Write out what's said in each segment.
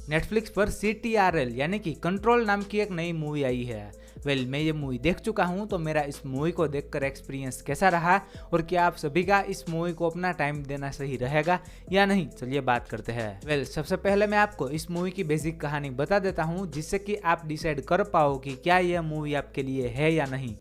Netflix पर CTRL यानी कि कंट्रोल नाम की एक नई मूवी आई है। मैं ये मूवी देख चुका हूँ, तो मेरा इस मूवी को देखकर एक्सपीरियंस कैसा रहा और क्या आप सभी का इस मूवी को अपना टाइम देना सही रहेगा या नहीं, चलिए बात करते हैं। सबसे पहले मैं आपको इस मूवी की बेसिक कहानी बता देता हूँ, जिससे कि आप डिसाइड कर पाओ कि क्या यह मूवी आपके लिए है या नहीं।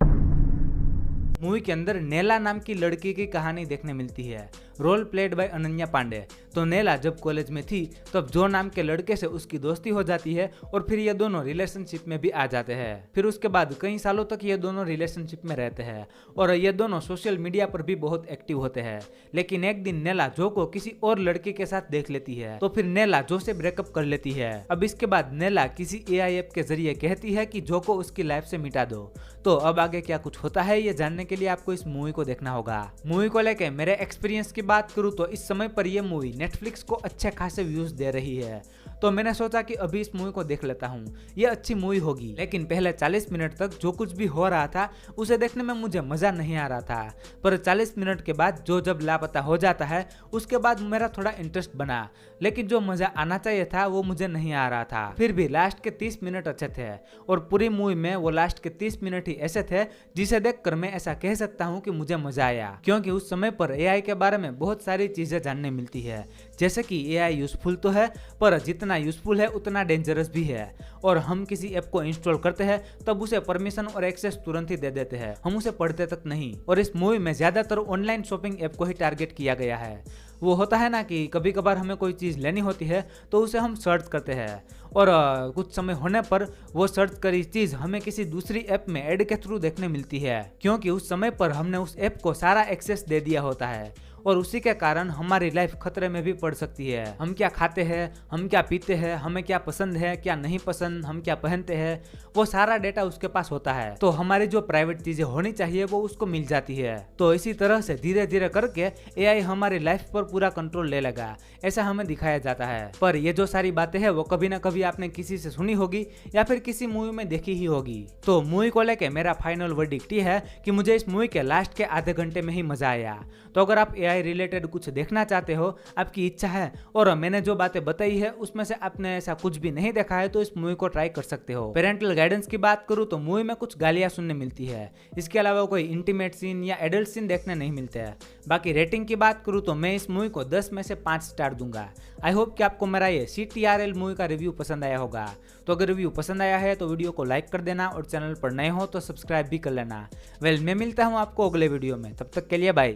मूवी के अंदर नेला नाम की लड़की की कहानी देखने मिलती है, role played by Ananya Pandey. तो नेला जब कॉलेज में थी तब जो नाम के लड़के से उसकी दोस्ती हो जाती है और फिर ये दोनों रिलेशनशिप में भी आ जाते हैं। फिर उसके बाद कई सालों तक ये दोनों रिलेशनशिप में रहते हैं और ये दोनों सोशल मीडिया पर भी बहुत एक्टिव होते हैं। लेकिन एक दिन नेला जो को किसी और लड़के के साथ देख लेती है, तो फिर नेला जो से ब्रेकअप कर लेती है। अब इसके बाद नेला किसी AI ऐप के जरिए कहती है कि जो को उसकी लाइफ से मिटा दो। तो अब आगे क्या कुछ होता है ये जानने के लिए आपको इस मूवी को देखना होगा। मूवी को लेके मेरे एक्सपीरियंस की बात करूँ तो इस समय पर यह मूवी नेटफ्लिक्स को अच्छे खासे व्यूज दे रही है, तो मैंने सोचा कि अभी इस मूवी को देख लेता हूँ, ये अच्छी मूवी होगी। लेकिन पहले 40 मिनट तक जो कुछ भी हो रहा था उसे देखने में मुझे मजा नहीं आ रहा था, पर 40 मिनट के बाद जो जब लापता हो जाता है उसके बाद मेरा थोड़ा इंटरेस्ट बना, लेकिन जो मजा आना चाहिए था वो मुझे नहीं आ रहा था। फिर भी लास्ट के 30 मिनट अच्छे थे और पूरी मूवी में वो लास्ट के 30 मिनट ही ऐसे थे जिसे देखकर मैं ऐसा कह सकता हूँ कि मुझे मजा आया, क्योंकि उस समय पर AI के बारे में बहुत सारी चीजें जानने मिलती है। जैसे कि AI यूजफुल तो है, पर जितना यूजफुल है उतना डेंजरस भी है। और हम किसी ऐप को इंस्टॉल करते हैं तब उसे परमिशन और एक्सेस तुरंत ही दे देते हैं, हम उसे पढ़ते तक नहीं। और इस मूवी में ज्यादातर ऑनलाइन शॉपिंग ऐप को ही टारगेट किया गया है। वो होता है ना कि कभी कभार हमें कोई चीज़ लेनी होती है तो उसे हम सर्च करते हैं और कुछ समय होने पर वो सर्च करी चीज़ हमें किसी दूसरी ऐप में ऐड के थ्रू देखने मिलती है, क्योंकि उस समय पर हमने उस ऐप को सारा एक्सेस दे दिया होता है और उसी के कारण हमारी लाइफ खतरे में भी पड़ सकती है। हम क्या खाते हैं, हम क्या पीते हैं, हमें क्या पसंद है क्या नहीं पसंद, हम क्या पहनते हैं, वो सारा डेटा उसके पास होता है। तो हमारी जो प्राइवेट चीजें होनी चाहिए वो उसको मिल जाती है। तो इसी तरह से धीरे धीरे करके AI हमारी लाइफ पर पूरा कंट्रोल ले लेगा, ऐसा हमें दिखाया जाता है। पर ये जो सारी बातें हैं वो कभी ना कभी आपने किसी से सुनी होगी या फिर किसी मूवी में देखी ही होगी। तो मूवी को लेके मेरा फाइनल वर्डिक्ट ये है कि मुझे इस मूवी के लास्ट के आधे घंटे में ही मजा आया। तो अगर आप AI रिलेटेड कुछ देखना चाहते हो, आपकी इच्छा है और मैंने जो बातें बताई है उसमें से आपने ऐसा कुछ भी नहीं देखा है, तो इस मूवी को ट्राई कर सकते हो। पेरेंटल गाइडेंस की बात करूं तो मूवी में कुछ गालियां सुनने मिलती है, इसके अलावा कोई इंटीमेट सीन या एडल्ट सीन देखने नहीं मिलते हैं। बाकी रेटिंग की बात करूं तो मैं इस मूवी को 10 में से 5 स्टार दूंगा। आई होप कि आपको मेरा ये CTRL मूवी का रिव्यू पसंद आया होगा। तो अगर रिव्यू पसंद आया है तो वीडियो को लाइक कर देना और चैनल पर नए हो तो सब्सक्राइब भी कर लेना। मैं मिलता हूँ आपको अगले वीडियो में, तब तक के लिए बाय।